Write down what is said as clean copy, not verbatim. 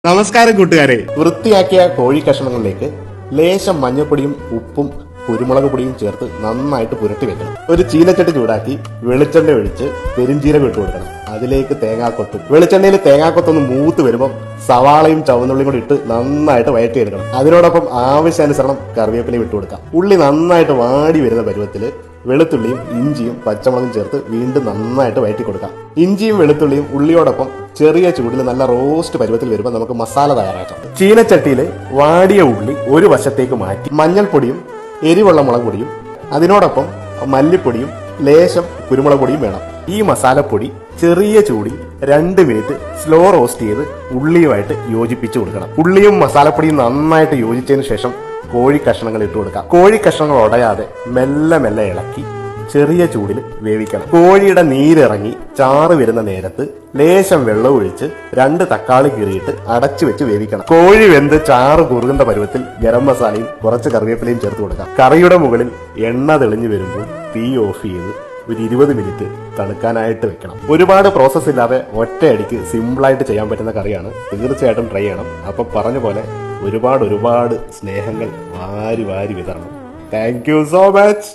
നമസ്കാരം കൂട്ടുകാരെ. വൃത്തിയാക്കിയ കോഴി കഷ്ണങ്ങളിലേക്ക് ലേശം മഞ്ഞപ്പൊടിയും ഉപ്പും കുരുമുളക് പൊടിയും ചേർത്ത് നന്നായിട്ട് പുരട്ടി വെക്കണം. ഒരു ചീനച്ചട്ടി ചൂടാക്കി വെളിച്ചെണ്ണ ഒഴിച്ച് പെരിഞ്ചീരകം ഇട്ട് കൊടുക്കണം. അതിലേക്ക് തേങ്ങാക്കൊത്തും. വെളിച്ചെണ്ണയിൽ തേങ്ങാക്കൊത്തൊന്ന് മൂത്ത് വരുമ്പോൾ സവാളയും ചുവന്നുള്ളിയും കൂടി ഇട്ട് നന്നായിട്ട് വഴറ്റിയെടുക്കണം. അതിനോടൊപ്പം ആവശ്യാനുസരണം കറിവേപ്പിലയും ഇട്ട് കൊടുക്കാം. ഉള്ളി നന്നായിട്ട് വാടി വരുന്ന പരുവത്തില് വെളുത്തുള്ളിയും ഇഞ്ചിയും പച്ചമുളകും ചേർത്ത് വീണ്ടും നന്നായിട്ട് വഴറ്റി കൊടുക്കാം. ഇഞ്ചിയും വെളുത്തുള്ളിയും ഉള്ളിയോടൊപ്പം ചെറിയ ചൂടിൽ നല്ല റോസ്റ്റ് പരുവത്തിൽ വരുമ്പോൾ നമുക്ക് മസാല തയ്യാറാക്കാം. ചീനച്ചട്ടിയിൽ വാടിയ ഉള്ളി ഒരു വശത്തേക്ക് മാറ്റി മഞ്ഞൾപ്പൊടിയും എരിവുള്ള മുളക് പൊടിയും അതിനോടൊപ്പം മല്ലിപ്പൊടിയും ലേശം കുരുമുളക് പൊടിയും വേണം. ഈ മസാലപ്പൊടി ചെറിയ ചൂടിൽ 2 മിനിറ്റ് സ്ലോ റോസ്റ്റ് ചെയ്ത് ഉള്ളിയുമായിട്ട് യോജിപ്പിച്ചു കൊടുക്കണം. ഉള്ളിയും മസാലപ്പൊടിയും നന്നായിട്ട് യോജിച്ചതിന് ശേഷം കോഴി കഷ്ണങ്ങൾ ഇട്ട് കൊടുക്കാം. കോഴി കഷ്ണങ്ങൾ ഉടയാതെ മെല്ലെ മെല്ലെ ഇളക്കി ചെറിയ ചൂടിൽ വേവിക്കണം. കോഴിയുടെ നീരിറങ്ങി ചാറ് വരുന്ന നേരത്ത് ലേശം വെള്ളം ഒഴിച്ച് 2 തക്കാളി കീറിയിട്ട് അടച്ചു വെച്ച് വേവിക്കണം. കോഴി വെന്ത് ചാറ് കുറുകുന്ന പരുവത്തിൽ ഗരം മസാലയും കുറച്ച് കറിവേപ്പിലയും ചേർത്ത് കൊടുക്കാം. കറിയുടെ മുകളിൽ എണ്ണ തെളിഞ്ഞു വരുമ്പോൾ തീ ഓഫ് ചെയ്ത് ഒരു 20 മിനിറ്റ് തണുക്കാനായിട്ട് വെക്കണം. ഒരുപാട് പ്രോസസ് ഇല്ലാതെ ഒറ്റയടിക്ക് സിമ്പിളായിട്ട് ചെയ്യാൻ പറ്റുന്ന കറിയാണ്. തീർച്ചയായിട്ടും ട്രൈ ചെയ്യണം. അപ്പൊ പറഞ്ഞ പോലെ ഒരുപാട് സ്നേഹങ്ങൾ വാരി വിതരണം. Thank you so much.